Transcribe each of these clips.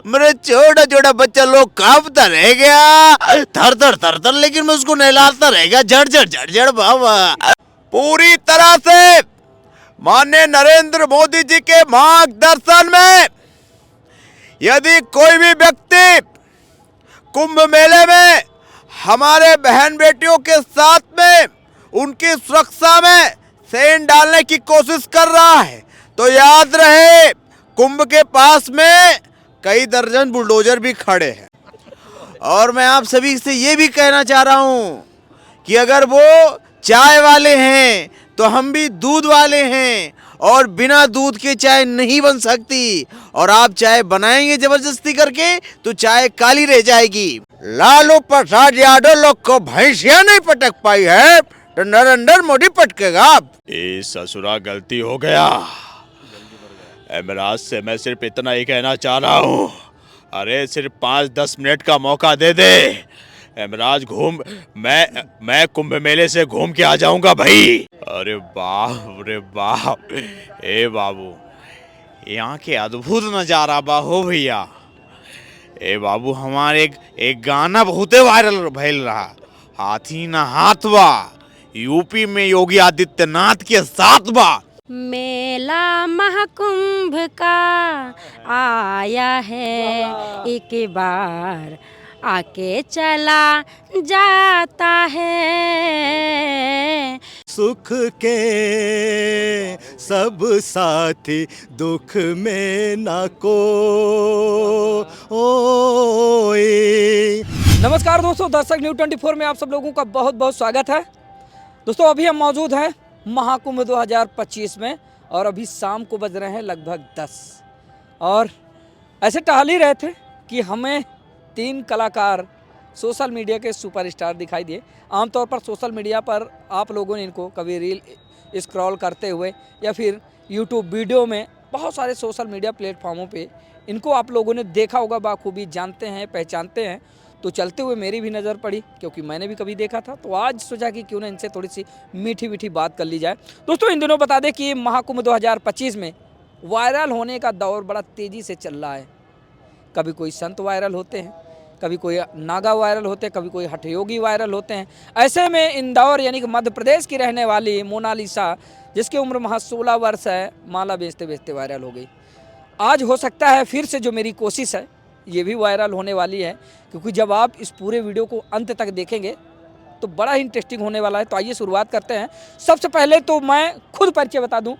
मेरे छोटा छोटा बच्चा लोग कांपता रह गया, थर थर थर थर, लेकिन मैं उसको नहलाता रह गया, झड़ झड़ बाबा। पूरी तरह से माननीय नरेंद्र मोदी जी के मार्गदर्शन में यदि कोई भी व्यक्ति कुंभ मेले में हमारे बहन बेटियों के साथ में उनकी सुरक्षा में सेंध डालने की कोशिश कर रहा है तो याद रहे कुंभ के पास में कई दर्जन बुलडोजर भी खड़े हैं। और मैं आप सभी से ये भी कहना चाह रहा हूँ कि अगर वो चाय वाले हैं तो हम भी दूध वाले हैं, और बिना दूध के चाय नहीं बन सकती, और आप चाय बनाएंगे जबरदस्ती करके तो चाय काली रह जाएगी। लालू प्रसाद यादव लोग को भैंसिया नहीं पटक पाई है तो नरेंद्र मोदी पटकेगा। ये ससुरा गलती हो गया। एमराज से मैं सिर्फ इतना ही कहना चाह रहा हूँ, अरे सिर्फ 5-10 मिनट का मौका दे दे एमराज, घूम मैं कुंभ मेले से घूम के आ जाऊंगा भाई। अरे बाप ए बाबू, यहाँ के अद्भुत नजारा बाहो भैया। ए बाबू, हमारे एक गाना बहुत वायरल भइल रहा, हाथी ना हाथवा, यूपी में योगी आदित्यनाथ के साथ बा। मेला महाकुंभ का आया है, एक बार आके चला जाता है। सुख के सब साथी दुख में ना कोई। नमस्कार दोस्तों, दर्शक न्यूज़ 24 में आप सब लोगों का बहुत बहुत स्वागत है। दोस्तों अभी हम मौजूद हैं महाकुंभ 2025 में, और अभी शाम को बज रहे हैं लगभग 10, और ऐसे टहल ही रहे थे कि हमें 3 कलाकार सोशल मीडिया के सुपरस्टार दिखाई दिए। आमतौर पर सोशल मीडिया पर आप लोगों ने इनको कभी रील स्क्रॉल करते हुए या फिर यूट्यूब वीडियो में, बहुत सारे सोशल मीडिया प्लेटफॉर्मों पे इनको आप लोगों ने देखा होगा, बाखूबी जानते हैं, पहचानते हैं। तो चलते हुए मेरी भी नज़र पड़ी, क्योंकि मैंने भी कभी देखा था, तो आज सोचा कि क्यों ना इनसे थोड़ी सी मीठी मीठी बात कर ली जाए। दोस्तों इन दिनों बता दें कि महाकुंभ 2025 में वायरल होने का दौर बड़ा तेज़ी से चल रहा है। कभी कोई संत वायरल होते हैं, कभी कोई नागा वायरल होते हैं, कभी कोई हठयोगी वायरल होते हैं। ऐसे में इंदौर यानी कि मध्य प्रदेश की रहने वाली मोनालिसा, जिसकी उम्र महज 16 वर्ष है, माला बेचते बेचते वायरल हो गई। आज हो सकता है फिर से जो मेरी कोशिश है ये भी वायरल होने वाली है, क्योंकि जब आप इस पूरे वीडियो को अंत तक देखेंगे तो बड़ा ही इंटरेस्टिंग होने वाला है। तो आइए शुरुआत करते हैं। सबसे पहले तो मैं खुद परिचय बता दूं,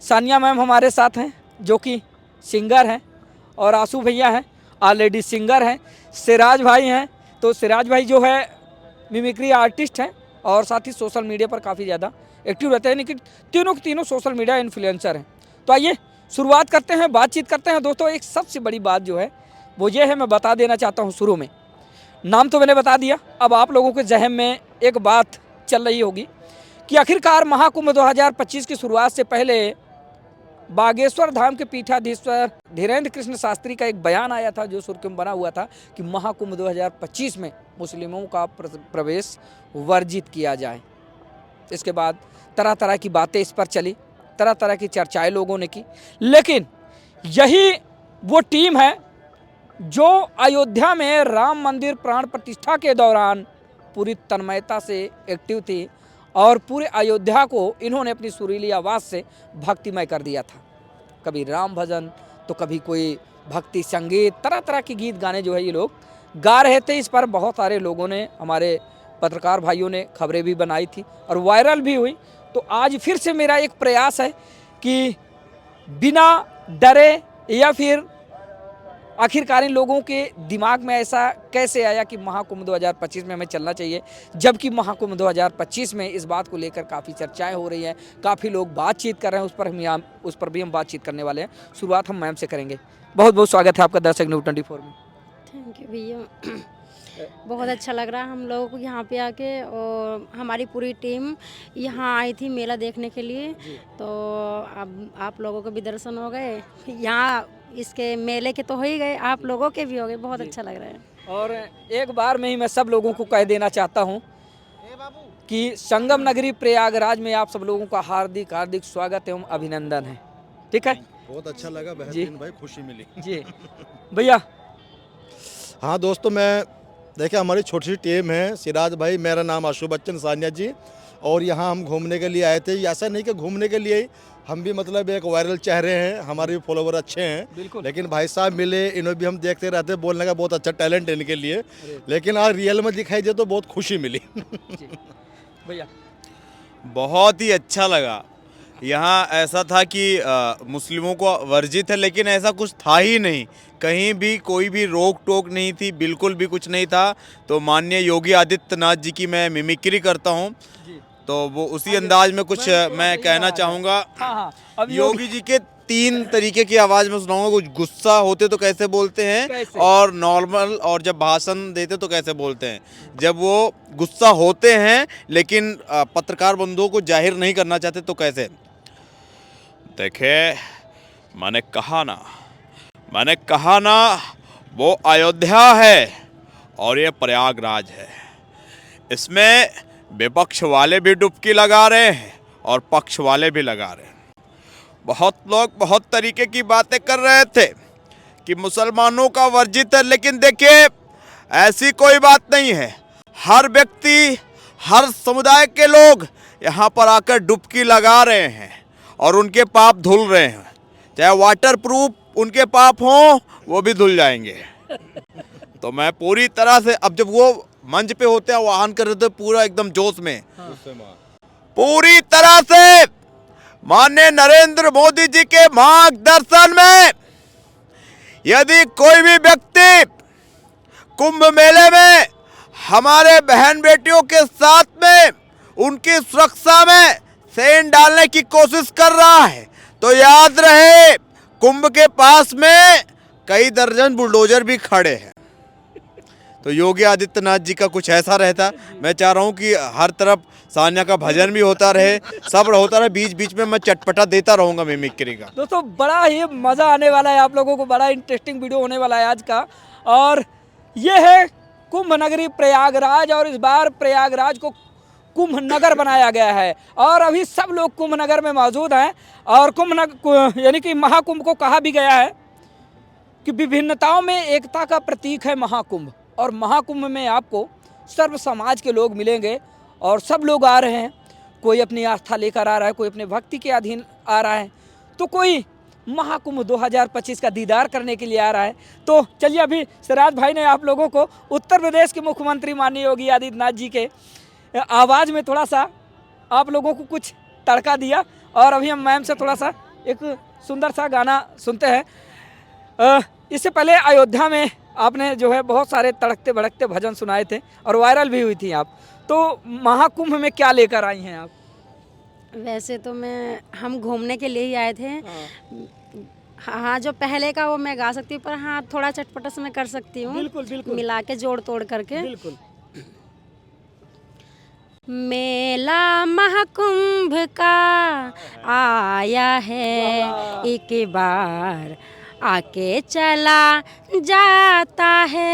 सानिया मैम हमारे साथ हैं जो कि सिंगर हैं, और आंसू भैया हैं ऑलरेडी सिंगर हैं, सिराज भाई हैं, तो सिराज भाई जो है मिमिक्री आर्टिस्ट हैं और साथ ही सोशल मीडिया पर काफ़ी ज़्यादा एक्टिव रहते हैं, लेकिन तीनों के तीनों सोशल मीडिया इन्फ्लुएंसर हैं। तो आइए शुरुआत करते हैं, बातचीत करते हैं। दोस्तों एक सबसे बड़ी बात जो है वो ये है, मैं बता देना चाहता हूँ शुरू में, नाम तो मैंने बता दिया, अब आप लोगों के जहन में एक बात चल रही होगी कि आखिरकार महाकुंभ 2025 की शुरुआत से पहले बागेश्वर धाम के पीठाधीश्वर धीरेन्द्र कृष्ण शास्त्री का एक बयान आया था जो सुर्खियों में बना हुआ था कि महाकुंभ 2025 में मुस्लिमों का प्रवेश वर्जित किया जाए। इसके बाद तरह तरह की बातें इस पर चली, तरह तरह की चर्चाएं लोगों ने की, लेकिन यही वो टीम है जो अयोध्या में राम मंदिर प्राण प्रतिष्ठा के दौरान पूरी तन्मयता से एक्टिव थी, और पूरे अयोध्या को इन्होंने अपनी सुरीली आवाज़ से भक्तिमय कर दिया था। कभी राम भजन तो कभी कोई भक्ति संगीत, तरह तरह के गीत गाने जो है ये लोग गा रहे थे। इस पर बहुत सारे लोगों ने, हमारे पत्रकार भाइयों ने खबरें भी बनाई थी और वायरल भी हुई। तो आज फिर से मेरा एक प्रयास है कि बिना डरे, या फिर आखिरकार इन लोगों के दिमाग में ऐसा कैसे आया कि महाकुंभ 2025 में हमें चलना चाहिए, जबकि महाकुंभ 2025 में इस बात को लेकर काफ़ी चर्चाएं हो रही हैं, काफ़ी लोग बातचीत कर रहे हैं, उस पर भी हम बातचीत करने वाले हैं। शुरुआत हम मैम से करेंगे। बहुत बहुत स्वागत है आपका दर्शक न्यूज़ 24 में। थैंक यू भैया, बहुत अच्छा लग रहा है हम लोगों को यहाँ पे आके, और हमारी पूरी टीम यहाँ आई थी मेला देखने के लिए, तो अब आप लोगों के भी दर्शन हो गए, यहाँ इसके मेले के तो हो ही गए, आप लोगों के भी हो गए, बहुत अच्छा लग रहा है। और एक बार में ही मैं सब लोगों को कह देना चाहता हूँ कि संगम नगरी प्रयागराज में आप सब लोगों का हार्दिक हार्दिक स्वागत एवं अभिनंदन है। ठीक है, बहुत अच्छा लगा, बेहतरीन भाई, खुशी मिली जी। भैया हाँ दोस्तों, मैं देखिए हमारी छोटी सी टीम है, सिराज भाई, मेरा नाम आशु बच्चन, सानिया जी, और यहाँ हम घूमने के लिए आए थे। ऐसा नहीं कि घूमने के लिए ही, हम भी मतलब एक वायरल चेहरे हैं, हमारे भी फॉलोवर अच्छे हैं, बिल्कुल। लेकिन भाई साहब मिले, इन्हें भी हम देखते रहते हैं, बोलने का बहुत अच्छा टैलेंट है इनके लिए, लेकिन आज रियल में दिखाई दे तो बहुत खुशी मिली। जी भैया। बहुत ही अच्छा लगा। यहाँ ऐसा था कि मुस्लिमों को वर्जित है, लेकिन ऐसा कुछ था ही नहीं, कहीं भी कोई भी रोक टोक नहीं थी, बिल्कुल भी कुछ नहीं था। तो माननीय योगी आदित्यनाथ जी की मैं मिमिक्री करता हूँ, तो वो उसी अंदाज में कुछ मैं कहना चाहूँगा। हाँ हाँ, अब योगी जी के 3 तरीके की आवाज़ में सुनाऊंगा। कुछ गुस्सा होते तो कैसे बोलते हैं, कैसे? और नॉर्मल, और जब भाषण देते तो कैसे बोलते हैं। जब वो गुस्सा होते हैं लेकिन पत्रकार बंधुओं को जाहिर नहीं करना चाहते तो कैसे। देखे, मैंने कहा ना वो अयोध्या है और ये प्रयागराज है। इसमें विपक्ष वाले भी डुबकी लगा रहे हैं और पक्ष वाले भी लगा रहे हैं। बहुत लोग बहुत तरीके की बातें कर रहे थे कि मुसलमानों का वर्जित है, लेकिन देखिए ऐसी कोई बात नहीं है। हर व्यक्ति, हर समुदाय के लोग यहाँ पर आकर डुबकी लगा रहे हैं और उनके पाप धुल रहे हैं। चाहे वाटर प्रूफ उनके पाप हों, वो भी धुल जाएंगे। तो मैं पूरी तरह से, अब जब वो मंच पे होते हैं, आह्वान कर रहे थे पूरा एकदम जोश में, पूरी तरह से माननीय नरेंद्र मोदी जी के मार्गदर्शन में यदि कोई भी व्यक्ति कुंभ मेले में हमारे बहन बेटियों के साथ में उनकी सुरक्षा में सेंध डालने की कोशिश कर रहा है, तो याद रहे कुंभ के पास में कई दर्जन बुलडोजर भी खड़े हैं। तो योगी आदित्यनाथ जी का कुछ ऐसा रहता। मैं चाह रहा हूँ कि हर तरफ सानिया का भजन भी होता रहे, सब होता रहे, बीच बीच में मैं चटपटा देता रहूँगा मिमिक्री का। दोस्तों बड़ा ही मज़ा आने वाला है, आप लोगों को बड़ा इंटरेस्टिंग वीडियो होने वाला है आज का। और ये है कुंभ नगरी प्रयागराज, और इस बार प्रयागराज को कुंभ नगर बनाया गया है और अभी सब लोग कुंभ नगर में मौजूद हैं। और कुंभ नगर यानी कि महाकुंभ को कहा भी गया है कि विभिन्नताओं में एकता का प्रतीक है महाकुंभ। और महाकुंभ में आपको सर्व समाज के लोग मिलेंगे और सब लोग आ रहे हैं। कोई अपनी आस्था लेकर आ रहा है, कोई अपने भक्ति के अधीन आ रहा है, तो कोई महाकुंभ 2025 का दीदार करने के लिए आ रहा है। तो चलिए, अभी सिराज भाई ने आप लोगों को उत्तर प्रदेश के मुख्यमंत्री माननीय योगी आदित्यनाथ जी के आवाज़ में थोड़ा सा आप लोगों को कुछ तड़का दिया, और अभी हम मैम से थोड़ा सा एक सुंदर सा गाना सुनते हैं। इससे पहले अयोध्या में आपने जो है बहुत सारे तड़कते भड़कते भजन सुनाए थे और वायरल भी हुई थी आप, तो महाकुंभ में क्या लेकर आई हैं आप? वैसे तो हम घूमने के लिए ही आए थे। हाँ, जो पहले का वो मैं गा सकती हूँ, पर हाँ थोड़ा चटपटा से मैं कर सकती हूँ। बिल्कुल बिल्कुल, मिला के जोड़ तोड़ करके। बिल्कुल। मेला महाकुंभ का आया है, एक बार आके चला जाता है।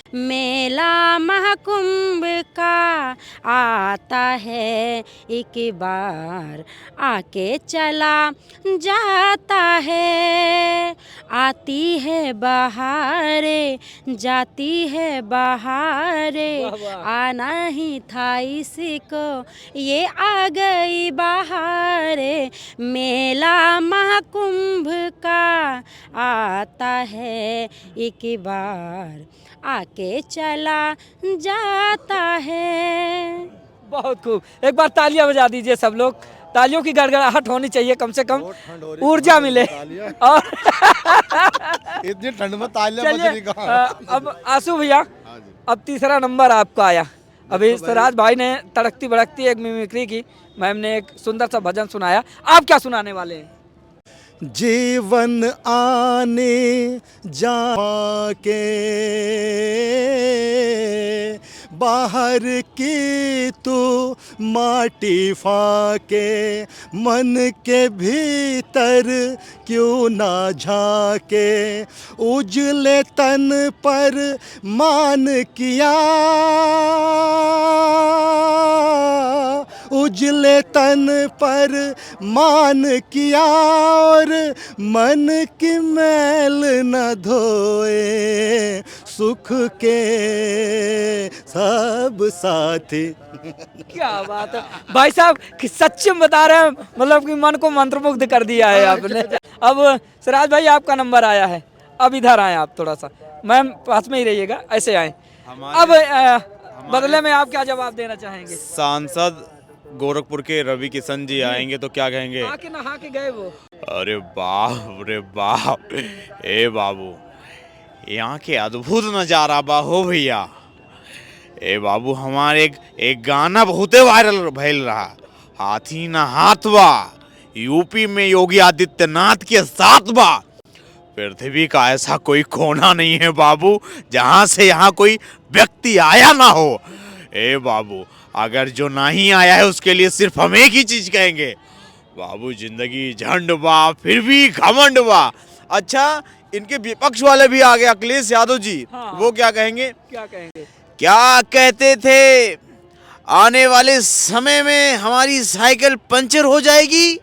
मेला महाकुंभ का आता है, एक बार आके चला जाता है। आती है बहारे, जाती है बहारे, आना ही था इसको, ये आ गई बहारे। मेला महाकुंभ का आता है, एक बार आके चला जाता है। बहुत खूब, एक बार तालियां बजा दीजिए सब लोग। तालियों की गड़गड़ाहट होनी चाहिए, कम से कम ऊर्जा मिले। और इतनी ठंड में तालियां बज रही कहाँ? अब आंसू भैया, अब तीसरा नंबर आपका आया। अभी सिराज भाई ने तड़कती भड़कती एक मिमिक्री की, मैम ने एक सुंदर सा भजन सुनाया, आप क्या सुनाने वाले हैं? जीवन आने जा के बाहर की तू माटी फाके, मन के भीतर क्यों ना झाके, उजले तन पर मान किया उजले तन पर मान किया और मन की मैल न धोए, सुख के सब साथी। क्या बात है भाई साहब कि सच्ची में बता रहे हैं, मतलब कि मन को मंत्रमुग्ध कर दिया है आपने। अब सिराज भाई आपका नंबर आया है, अब इधर आए आप थोड़ा सा, मैम पास में ही रहिएगा, ऐसे आए। अब बदले में आप क्या जवाब देना चाहेंगे? सांसद गोरखपुर के रवि किशन जी आएंगे तो क्या कहेंगे? आके नहा के गए वो। अरे बाप रे बाप, ए बाबू यहाँ के अद्भुत नजारा बा हो भैया। ए बाबू हमारे एक गाना बहुते वायरल भइल रहा, हाथी ना हाथ बा, यूपी में योगी आदित्यनाथ के साथ बा। पृथ्वी का ऐसा कोई कोना नहीं है बाबू जहाँ से यहाँ कोई व्यक्ति आया ना हो। ए बाबू अगर जो नहीं आया है उसके लिए सिर्फ हम एक ही चीज कहेंगे, बाबू जिंदगी झंड बा फिर भी घमंड बा। अच्छा इनके विपक्ष वाले भी आ गए, अखिलेश यादव जी, हाँ। वो क्या कहेंगे? क्या कहेंगे? क्या कहते थे, आने वाले समय में हमारी साइकिल पंचर हो जाएगी।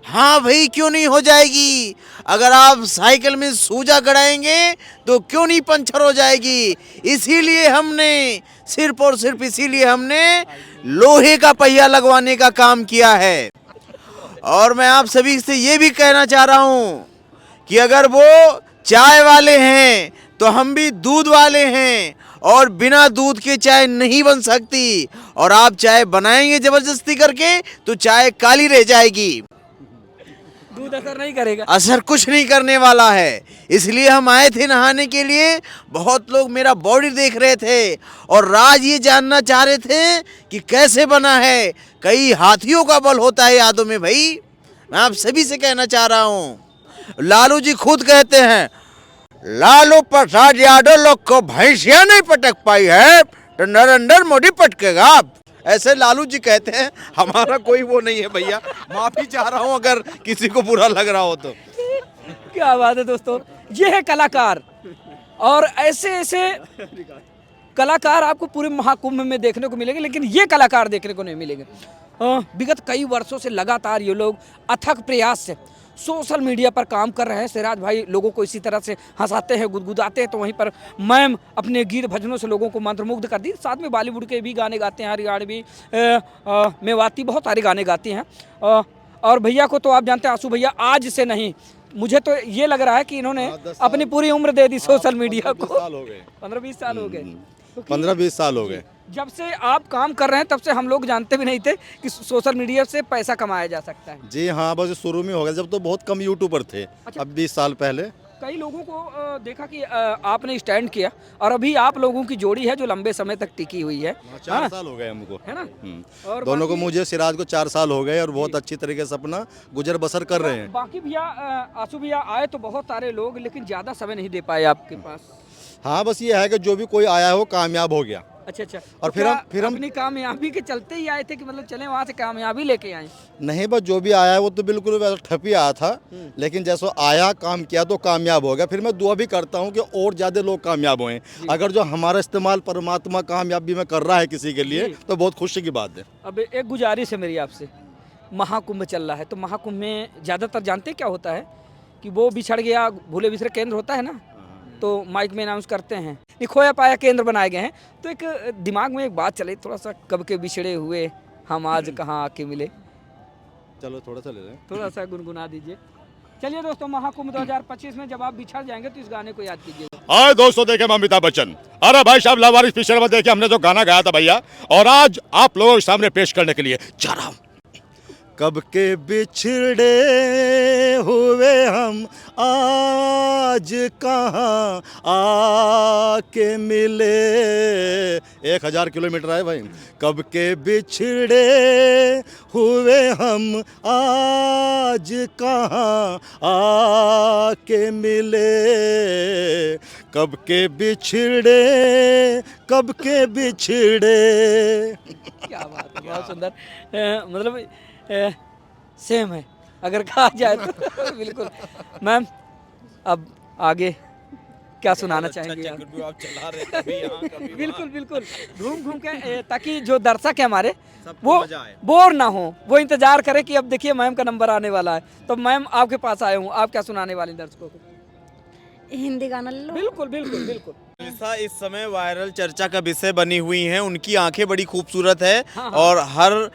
हाँ भाई क्यों नहीं हो जाएगी, अगर आप साइकिल में सूजा गड़ाएंगे तो क्यों नहीं पंचर हो जाएगी। इसीलिए हमने सिर्फ और सिर्फ इसीलिए हमने लोहे का पहिया लगवाने का काम किया है। और मैं आप सभी से ये भी कहना चाह रहा हूँ कि अगर वो चाय वाले हैं तो हम भी दूध वाले हैं, और बिना दूध के चाय नहीं बन सकती, और आप चाय बनाएंगे जबरदस्ती करके तो चाय काली रह जाएगी, दूध असर नहीं करेगा। असर कुछ नहीं करने वाला है। इसलिए हम आए थे नहाने के लिए, बहुत लोग मेरा बॉडी देख रहे थे और राज ये जानना चाह रहे थे कि कैसे बना है। कई हाथियों का बल होता है यादों में भाई, मैं आप सभी से कहना चाह रहा हूँ। लालू जी खुद कहते हैं, लालू प्रसाद यादव लोग को भैंसिया नहीं पटक पाई है तो नरेंद्र मोदी पटकेगा। ऐसे लालू जी कहते हैं, हमारा कोई वो नहीं है भैया, माफी चाह रहा हूँ अगर किसी को बुरा लग रहा हो तो। क्या बात है दोस्तों, ये है कलाकार, और ऐसे ऐसे कलाकार आपको पूरे महाकुंभ में देखने को मिलेंगे, लेकिन ये कलाकार देखने को नहीं मिलेंगे। विगत कई वर्षों से लगातार ये लोग अथक प्रयास से सोशल मीडिया पर काम कर रहे हैं। सिराज भाई लोगों को इसी तरह से हंसाते हैं, गुदगुदाते हैं, तो वहीं पर मैम अपने गीत भजनों से लोगों को मंत्रमुग्ध कर दी। साथ में बॉलीवुड के भी गाने गाते हैं, हरियाणवी, मेवाती, बहुत सारे गाने गाती हैं। और भैया को तो आप जानते हैं, आंसू भैया आज से नहीं, मुझे तो ये लग रहा है कि इन्होंने अपनी पूरी उम्र दे दी सोशल मीडिया को। 15-20 साल हो गए, 15-20 साल हो गए। जब से आप काम कर रहे हैं तब से हम लोग जानते भी नहीं थे कि सोशल मीडिया से पैसा कमाया जा सकता है। जी हाँ, बस शुरू में हो गया, जब तो बहुत कम यूट्यूबर थे। अच्छा। अब 20 साल पहले कई लोगों को देखा कि आपने स्टैंड किया, और अभी आप लोगों की जोड़ी है जो लंबे समय तक टिकी हुई है। 4 साल हो गए हमको, है ना? और दोनों को, बाकी- मुझे सिराज को 4 साल हो गए और बहुत अच्छी तरीके से अपना गुजर बसर कर रहे हैं। बाकी भैया आंसू भैया आए तो बहुत सारे लोग, लेकिन ज़्यादा समय नहीं दे पाए आपके पास। हाँ, बस ये है कि जो भी कोई आया हो कामयाब हो गया। अच्छा। और तो फिर क्या हम अपनी कामयाबी के चलते ही आए थे कि मतलब चले वहाँ से कामयाबी लेके आए? नहीं, बस जो भी आया है वो तो बिल्कुल वैसा ठप ही आया था, लेकिन जैसा आया काम किया तो कामयाब हो गया। फिर मैं दुआ भी करता हूँ कि और ज़्यादा लोग कामयाब हों। अगर जो हमारा इस्तेमाल परमात्मा कामयाबी में कर रहा है किसी के लिए तो बहुत खुशी की बात है। अब एक गुजारिश है मेरी आपसे, महाकुंभ चल रहा है तो महाकुंभ में ज़्यादातर जानते क्या होता है कि वो बिछड़ गया भूले बिछड़े केंद्र होता है ना, तो माइक में अनाउंस करते हैं ये खोया पाया केंद्र बनाए गए हैं। तो एक दिमाग में एक बात चले, थोड़ा सा कब के बिछड़े हुए हम आज कहाँ आके मिले, चलो थोड़ा सा ले लें। थोड़ा सा गुनगुना दीजिए। चलिए दोस्तों, महाकुंभ 2025 में जब आप बिछड़ जाएंगे तो इस गाने को याद कीजिए। आज दोस्तों देखे मैं अमिताभ बच्चन, अरे भाई साहब लावारिस पिक्चर में देखे हमने जो गाना गाया था भैया, और आज आप लोगों के सामने पेश करने के लिए जा रहा हूँ। कब के बिछड़े हुए हम आज कहाँ आके मिले, 1000 किलोमीटर है भाई। कब के बिछड़े हुए हम आज कहाँ आके मिले, कब के बिछड़े, कब के बिछड़े। क्या बात है, बहुत सुंदर। मतलब सेम है अगर कहा जाए तो। बिल्कुल। मैम अब आगे क्या सुनाना चाहेंगे आप? आप चला रहे हैं, कभी यहाँ, कभी वहाँ। बिल्कुल बिल्कुल, घूम घूम के ताकि जो दर्शक है हमारे सबको वो मजा आए। बोर ना हो, वो इंतजार करे कि अब देखिए मैम का नंबर आने वाला है। तो मैम आपके पास आए हूँ, आप क्या सुनाने वाले हैं दर्शकों को? हिंदी गाना ले लो। बिल्कुल बिल्कुल बिल्कुल। एलिसा इस समय वायरल चर्चा का विषय बनी हुई हैं। उनकी आंखें बड़ी खूबसूरत है हाँ। और हर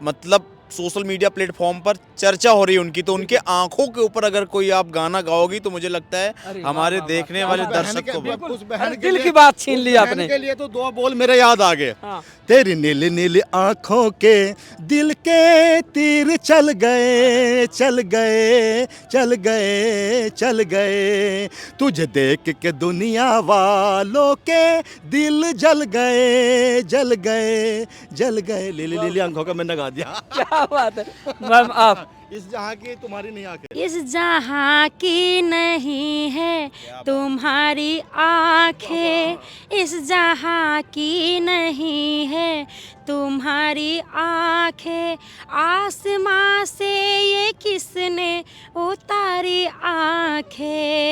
मतलब सोशल मीडिया प्लेटफॉर्म पर चर्चा हो रही है उनकी। तो उनके आंखों के ऊपर अगर कोई आप गाना गाओगी तो मुझे लगता है अरे वाह, हमारे वाह, वाह, देखने क्या वाले बात है। दर्शक को बिल्कुल, उस अरे बहन के दिल लिए- की बात छीन उस ली बहन आपने। के लिए तो 2 बोल मेरे याद आ गए। हाँ। तेरी नीली नीली आंखों के दिल के तीर चल गए चल गए चल गए चल गए, तुझे देख के दुनिया वालों के दिल जल गए जल गए जल गए। लीली लीली आंखों का मैंने गा दिया। क्या बात है मैम, आप इस जहाँ की तुम्हारी नहीं आंखें। इस जहाँ की नहीं है तुम्हारी आंखें, इस जहाँ की नहीं है तुम्हारी आंखें, आसमां से ये किसने उतारी आंखें,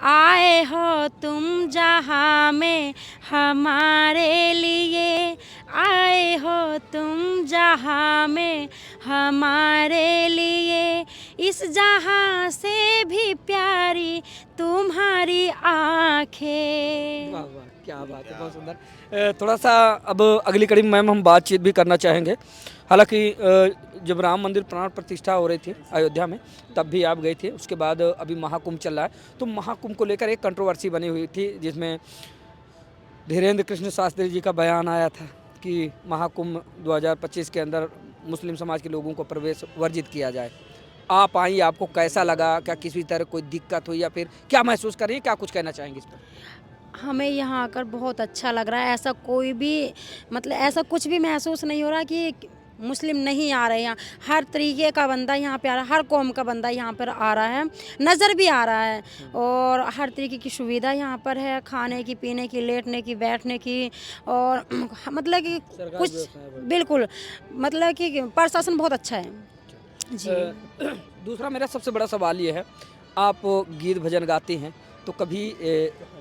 आए हो तुम जहाँ में हमारे लिए, आए हो तुम जहाँ में हमारे लिए, इस जहाँ से भी प्यारी तुम्हारी आंखें। वाह वाह, क्या बात है, बहुत सुंदर। थोड़ा सा अब अगली कड़ी में मैम हम बातचीत भी करना चाहेंगे। हालांकि जब राम मंदिर प्राण प्रतिष्ठा हो रही थी अयोध्या में तब भी आप गए थे, उसके बाद अभी महाकुंभ चल रहा है, तो महाकुंभ को लेकर एक कंट्रोवर्सी बनी हुई थी जिसमें धीरेन्द्र कृष्ण शास्त्री जी का बयान आया था कि महाकुंभ 2025 के अंदर मुस्लिम समाज के लोगों को प्रवेश वर्जित किया जाए। आप आई, आपको कैसा लगा? क्या किसी तरह कोई दिक्कत हुई या फिर क्या महसूस कर रही है? क्या कुछ कहना चाहेंगे इस पर? हमें यहाँ आकर बहुत अच्छा लग रहा है। ऐसा कोई भी मतलब ऐसा कुछ भी महसूस नहीं हो रहा कि मुस्लिम नहीं आ रहे हैं। यहाँ हर तरीके का बंदा यहाँ पे आ रहा है, हर कौम का बंदा यहाँ पर आ रहा है, नज़र भी आ रहा है, और हर तरीके की सुविधा यहाँ पर है, खाने की, पीने की, लेटने की, बैठने की, और मतलब कि कुछ बिल्कुल मतलब कि प्रशासन बहुत अच्छा है जी। दूसरा मेरा सबसे बड़ा सवाल ये है, आप गीत भजन गाती हैं तो कभी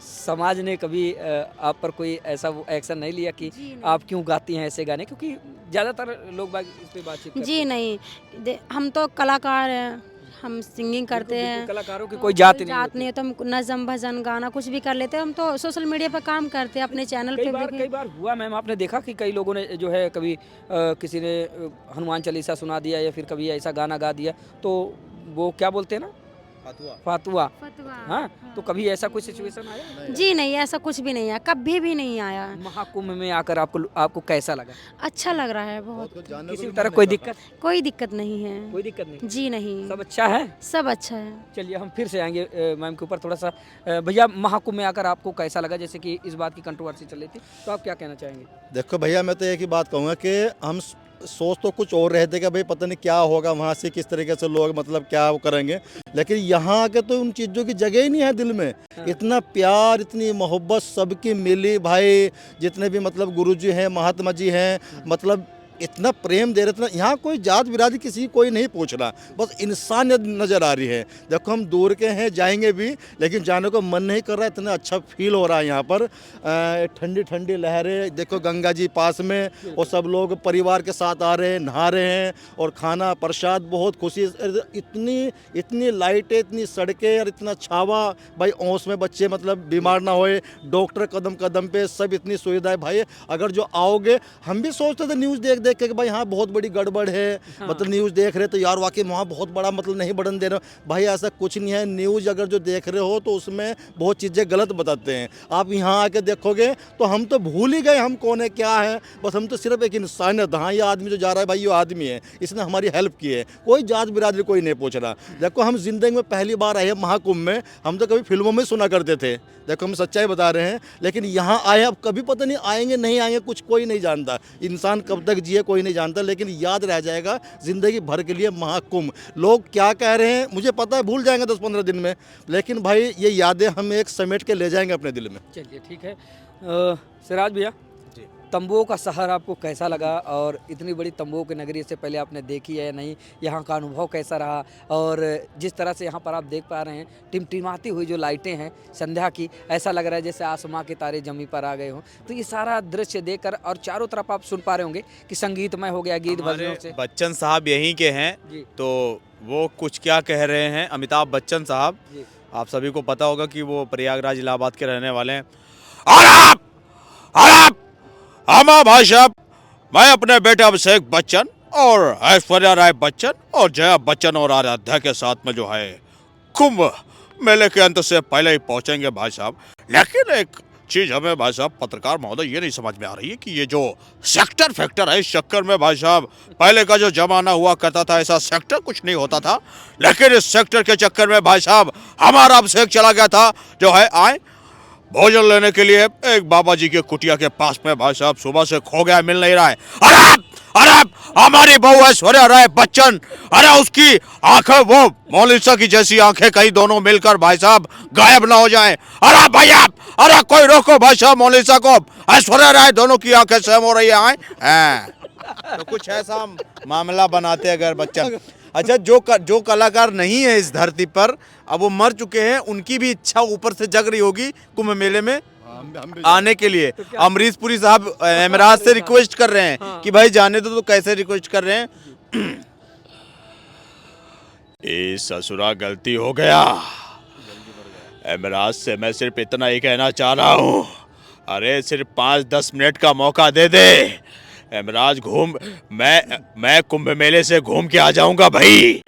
समाज ने कभी आप पर कोई ऐसा एक्शन नहीं लिया कि आप क्यों गाती हैं ऐसे गाने? क्योंकि ज़्यादातर लोग बाग इस पे बातचीत करते जी नहीं, हम तो कलाकार हैं, हम सिंगिंग करते हैं, कलाकारों की कोई जात नहीं नहीं है, तो हम नज़म भजन गाना कुछ भी कर लेते हैं। हम तो सोशल मीडिया पर काम करते हैं अपने चैनल पे। कई बार हुआ मैम, आपने देखा कि कई लोगों ने जो है कभी किसी ने हनुमान चालीसा सुना दिया या फिर कभी ऐसा गाना गा दिया, तो वो क्या बोलते हैं ना, फातुआ। हाँ, तो कभी ऐसा कोई सिचुएशन आया? जी नहीं, ऐसा कुछ भी नहीं आया, कभी भी नहीं आया। महाकुंभ में आकर आपको कैसा लगा? अच्छा लग रहा है बहुत, किसी तरह कोई दिक्कत? कोई दिक्कत नहीं है। कोई दिक्कत नहीं, जी नहीं, सब अच्छा है, सब अच्छा है। चलिए हम फिर से आएंगे मैम के ऊपर थोड़ा सा। भैया, महाकुंभ में आकर आपको कैसा लगा? जैसे कि इस बात की कंट्रोवर्सी चल रही थी, तो आप क्या कहना चाहेंगे? देखो भैया, मैं तो एक ही बात कहूँगा कि हम सोच तो कुछ और रहे थे कि भाई पता नहीं क्या होगा वहाँ से, किस तरीके से लोग मतलब क्या वो करेंगे, लेकिन यहाँ आके तो उन चीज़ों की जगह ही नहीं है दिल में। इतना प्यार, इतनी मोहब्बत सबकी मिली भाई, जितने भी मतलब गुरुजी हैं, महात्मा जी हैं, मतलब इतना प्रेम दे रहे थे। यहाँ कोई जात बिरादरी किसी की कोई नहीं पूछ रहा, बस इंसानियत नज़र आ रही है। देखो हम दूर के हैं, जाएंगे भी, लेकिन जाने को मन नहीं कर रहा। इतना अच्छा फील हो रहा है यहाँ पर, ठंडी ठंडी लहरें, देखो गंगा जी पास में, और सब लोग परिवार के साथ आ रहे हैं, नहा रहे हैं, और खाना प्रसाद, बहुत खुशी। इतनी लाइटें, इतनी सड़कें और इतना छावा भाई, औंस में बच्चे मतलब बीमार ना होए, डॉक्टर कदम कदम पे, सब इतनी सुविधाएं भाई। अगर जो आओगे, हम भी सोचते थे न्यूज़ देख के कि भाई हाँ बहुत बड़ी गड़बड़ है, मतलब न्यूज़ देख रहे तो यार वाकई वहाँ बहुत बड़ा मतलब नहीं बढ़न दे रहे हो। भाई ऐसा कुछ नहीं है, न्यूज़ अगर जो देख रहे हो तो उसमें बहुत चीज़ें गलत बताते हैं। आप यहाँ आके देखोगे तो हम तो भूल ही गए हम कौन है, क्या है। बस हम तो सिर्फ एक इंसानियत, हाँ ये आदमी जो जा रहा है भाई, ये आदमी है, इसने हमारी हेल्प की है, कोई जात बिरादरी कोई नहीं पूछ रहा। देखो हम जिंदगी में पहली बार आए हैं महाकुंभ में, हम तो कभी फिल्मों में सुना करते थे, देखो हम सच्चाई बता रहे हैं, लेकिन यहाँ आए, अब कभी पता नहीं आएंगे नहीं आएंगे, कुछ कोई नहीं जानता, इंसान कब तक जिए कोई नहीं जानता, लेकिन याद रह जाएगा ज़िंदगी भर के लिए महाकुंभ। लोग क्या कह रहे हैं मुझे पता है, भूल जाएंगे 10-15 दिन में, लेकिन भाई ये यादें हम एक समेट के ले जाएंगे अपने दिल में। चलिए ठीक है। सिराज भैया, तंबुओं का शहर आपको कैसा लगा, और इतनी बड़ी तंबुओं की नगरी से पहले आपने देखी है या नहीं, यहाँ का अनुभव कैसा रहा? और जिस तरह से यहाँ पर आप देख पा रहे हैं टिमटिमाती हुई जो लाइटें हैं संध्या की, ऐसा लग रहा है जैसे आसमां के तारे जमी पर आ गए हों। तो ये सारा दृश्य देखकर, और चारों तरफ आप सुन पा रहे होंगे कि संगीतमय हो गया, गीत भजनों से। बच्चन साहब यहीं के हैं, जी। तो वो कुछ क्या कह रहे हैं, अमिताभ बच्चन साहब, जी। आप सभी को पता होगा कि वो प्रयागराज इलाहाबाद के रहने वाले हैं। और आप हमा भाषा, मैं अपने बेटे अभिषेक बच्चन और ऐश्वर्या राय बच्चन और जया बच्चन और आराध्या के साथ में जो है कुंभ मेले के अंत से पहले ही पहुंचेंगे भाई साहब। लेकिन एक चीज हमें भाई साहब पत्रकार महोदय ये नहीं समझ में आ रही है कि ये जो सेक्टर फैक्टर है, इस चक्कर में भाई साहब पहले का जो जमाना हुआ करता था ऐसा सेक्टर कुछ नहीं होता था, लेकिन इस सेक्टर के चक्कर में भाई साहब हमारा अभिषेक चला गया था जो है आए भोजन लेने के लिए एक बाबा जी के कुटिया के पास में। भाई साहब सुबह से खो गया, मिल नहीं रहा है। अरे हमारी बहू ऐश्वर्या राय बच्चन, अरे उसकी आंखें वो मोनालिसा की जैसी आंखें कहीं दोनों मिलकर भाई साहब गायब ना हो जाएं। अरे भैया, अरे कोई रोको भाई साहब मोनालिसा को, ऐश्वर्या राय दोनों की आंखें सेम हो रही है। तो कुछ ऐसा मामला बनाते अगर बच्चन। अच्छा, जो कलाकार नहीं है इस धरती पर, अब वो मर चुके हैं, उनकी भी इच्छा ऊपर से जग रही होगी कुंभ मेले में आने के लिए। अमरीश पुरी साहब एमराज से रिक्वेस्ट कर रहे हैं कि भाई जाने दो। तो कैसे रिक्वेस्ट कर रहे हैं? ए ससुरा गलती हो गया, एमराज से मैं सिर्फ इतना ही कहना चाह रहा हूँ, अरे सिर्फ 5-10 मिनट का मौका दे दे एमराज, मैं कुंभ मेले से घूम के आ जाऊंगा भाई।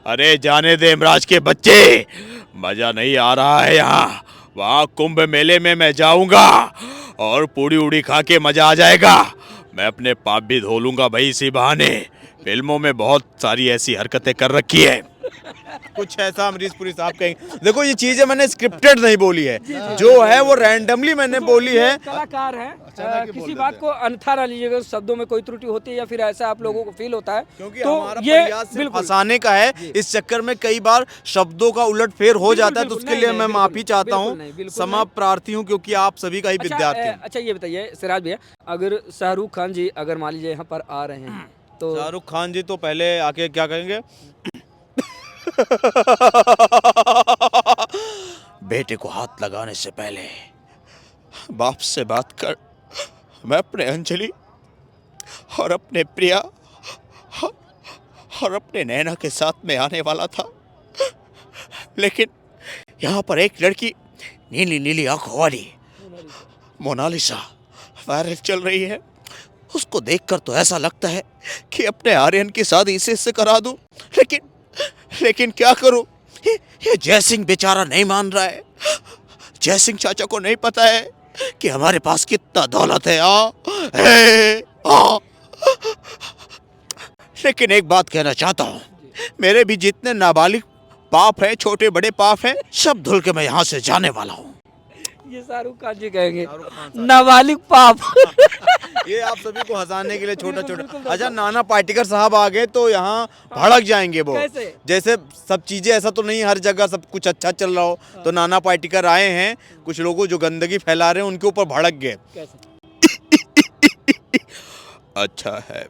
अरे जाने दे एमराज के बच्चे, मजा नहीं आ रहा है यहाँ, वहाँ कुंभ मेले में मैं जाऊंगा और पूड़ी उड़ी खा के मजा आ जाएगा। मैं अपने पाप भी धो लूंगा भाई इसी बहाने। फिल्मों में बहुत सारी ऐसी हरकतें कर रखी है। कुछ ऐसा अमरीश पुरी साहब कहेंगे। देखो ये चीजें मैंने स्क्रिप्टेड नहीं बोली है, जो है वो रैंडमली मैंने बोली है। कलाकार है, किसी बात को अन्यथा ना लीजिएगा, शब्दों में कोई त्रुटि होती है या फिर ऐसा आप लोगों को फील होता है, क्योंकि तो हमारा ये प्रयास सिर्फ बिल्कुल हंसाने का है। इस चक्कर में कई बार शब्दों का उलटफेर हो जाता है, तो उसके लिए मैं माफी चाहता हूँ, क्षमा प्रार्थी हूँ, क्योंकि आप सभी का ही विद्यार्थी हूँ। अच्छा ये बताइए सिराज भैया, अगर शाहरुख खान जी अगर मान लीजिए यहाँ पर आ रहे हैं तो शाहरुख खान जी तो पहले आके क्या कहेंगे? बेटे को हाथ लगाने से पहले बाप से बात कर। मैं अपने अंजलि और अपने प्रिया और अपने नैना के साथ में आने वाला था, लेकिन यहाँ पर एक लड़की नीली नीली आंखों वाली मोनालिसा वायरल चल रही है। उसको देखकर तो ऐसा लगता है कि अपने आर्यन की शादी इसी से करा दूं, लेकिन क्या करूं, ये जयसिंह बेचारा नहीं मान रहा है। जयसिंह चाचा को नहीं पता है कि हमारे पास कितना दौलत है। लेकिन एक बात कहना चाहता हूं, मेरे भी जितने नाबालिग पाप है, छोटे बड़े पाप है, सब धुल के मैं यहाँ से जाने वाला हूँ। ये शाहरुख खान जी कहेंगे नाबालिग पाप। ये आप सभी को हंसाने के लिए छोटा छोटा। अच्छा, नाना पाटेकर साहब आ गए तो यहाँ भड़क जाएंगे वो। कैसे? जैसे सब चीजें, ऐसा तो नहीं हर जगह सब कुछ अच्छा चल रहा हो, तो नाना पाटेकर आए हैं, कुछ लोगों जो गंदगी फैला रहे हैं उनके ऊपर भड़क गए। अच्छा है,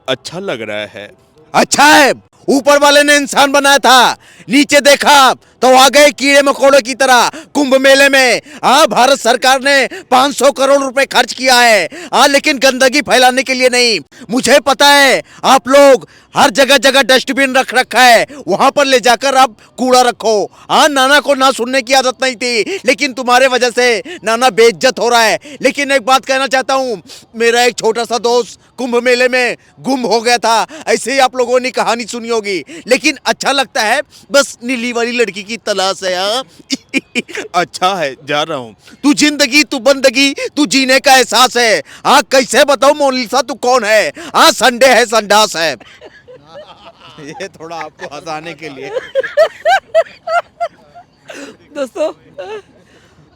अच्छा लग रहा है। अच्छा है, ऊपर वाले ने इंसान बनाया था, नीचे देखा तो आ गए कीड़े मकोड़े की तरह कुंभ मेले में। भारत सरकार ने 500 करोड़ रुपए खर्च किया है, लेकिन गंदगी फैलाने के लिए नहीं। मुझे पता है आप लोग हर जगह जगह डस्टबिन रख रखा है, वहां पर ले जाकर आप कूड़ा रखो। नाना को ना सुनने की आदत नहीं थी, लेकिन तुम्हारे वजह से नाना बेइज्जत हो रहा है। लेकिन एक बात कहना चाहता हूँ, मेरा एक छोटा सा दोस्त कुंभ मेले में गुम हो गया था। ऐसे ही आप लोगों ने कहानी सुनी होगी, लेकिन अच्छा लगता है, बस नीली वाली लड़की की तलाश है। अच्छा है, जा रहा हूँ। तू जिंदगी, तू बंदगी, तू जीने का एहसास है। कैसे बताओ मोनालिसा तू कौन है? संडे है, संडास है। ये थोड़ा आपको हंसाने के लिए। दोस्तों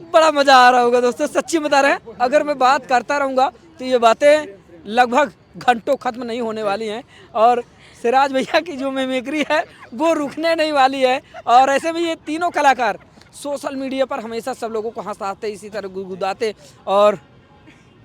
बड़ा मजा आ रहा होगा दोस्तों, सच्ची बता रहे हैं। अगर मैं बात करता रहूंगा तो ये बातें लगभग घंटों खत्म नहीं होने वाली हैं, और सिराज भैया की जो मिमिक्री है वो रुकने नहीं वाली है। और ऐसे में ये तीनों कलाकार सोशल मीडिया पर हमेशा सब लोगों को हंसाते, इसी तरह गुदगुदाते और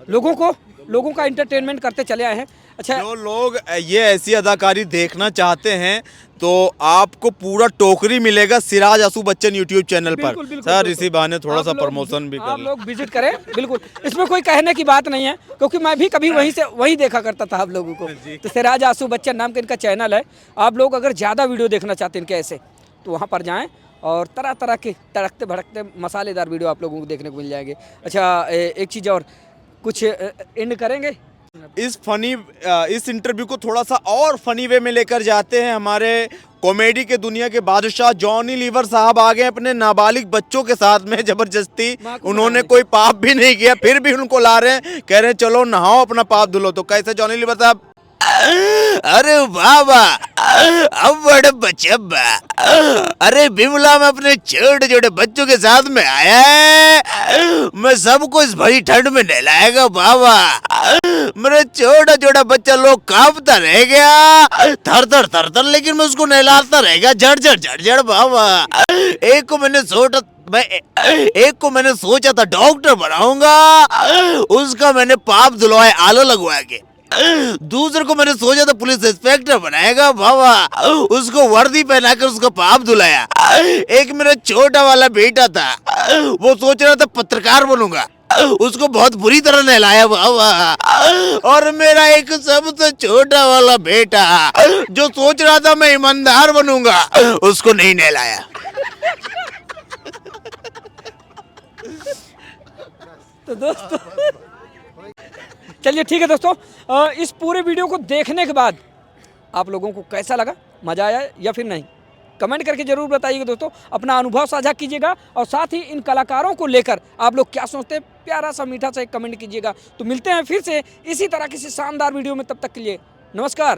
लोगों का एंटरटेनमेंट करते चले आए हैं। अच्छा, जो लोग ये ऐसी अदाकारी देखना चाहते हैं तो आपको पूरा टोकरी मिलेगा सिराज आशु बच्चन यूट्यूब चैनल पर। बिल्कुल, बिल्कुल, सर बिल्कुल। इसी बहाने थोड़ा आप सा लोग- प्रमोशन भी कर आप लें। लोग विजिट करें, बिल्कुल, इसमें कोई कहने की बात नहीं है, क्योंकि मैं भी कभी वहीं देखा करता था आप लोगों को। तो सिराज आशु बच्चन नाम का इनका चैनल है। आप लोग अगर ज़्यादा वीडियो देखना चाहते हैं इनके ऐसे, तो वहाँ पर जाएँ और तरह तरह के तड़कते भड़कते मसालेदार वीडियो आप लोगों को देखने को मिल जाएंगे। अच्छा, एक चीज़ और, कुछ एंड करेंगे? इस इंटरव्यू को थोड़ा सा और फनी वे में लेकर जाते हैं। हमारे कॉमेडी के दुनिया के बादशाह जॉनी लीवर साहब आ गए अपने नाबालिग बच्चों के साथ में जबरदस्ती। उन्होंने कोई पाप भी नहीं किया, फिर भी उनको ला रहे हैं, कह रहे हैं चलो नहाओ अपना पाप धुलो। तो कैसे जॉनी लीवर साहब? अरे बाबा, अब बड़े बचब्बा, अरे बिमला में अपने छोटे छोटे बच्चों के साथ में आया है, मैं सबको इस भरी ठंड में नहलाएगा बाबा। मेरा छोटा छोटा बच्चा लोग कांपता रह गया, थर थर, लेकिन मैं उसको नहलाता रहेगा झड़ बाबा। एक को मैंने सोचा था डॉक्टर बनाऊंगा, उसका मैंने पाप धुलवाए आलो लगवा के। दूसरे को मैंने सोचा था पुलिस इंस्पेक्टर बनाएगा बाबा, उसको वर्दी पहनाकर उसका पाप धुलाया। एक मेरा छोटा वाला बेटा था, वो सोच रहा था पत्रकार बनूंगा, उसको बहुत बुरी तरह नहलाया बाबा। और मेरा एक सबसे छोटा वाला बेटा जो सोच रहा था मैं ईमानदार बनूंगा, उसको नहीं नहलाया। तो दोस्तों चलिए ठीक है दोस्तों, इस पूरे वीडियो को देखने के बाद आप लोगों को कैसा लगा, मज़ा आया या फिर नहीं, कमेंट करके ज़रूर बताइएगा दोस्तों। अपना अनुभव साझा कीजिएगा और साथ ही इन कलाकारों को लेकर आप लोग क्या सोचते हैं, प्यारा सा मीठा सा एक कमेंट कीजिएगा। तो मिलते हैं फिर से इसी तरह किसी शानदार वीडियो में, तब तक के लिए नमस्कार।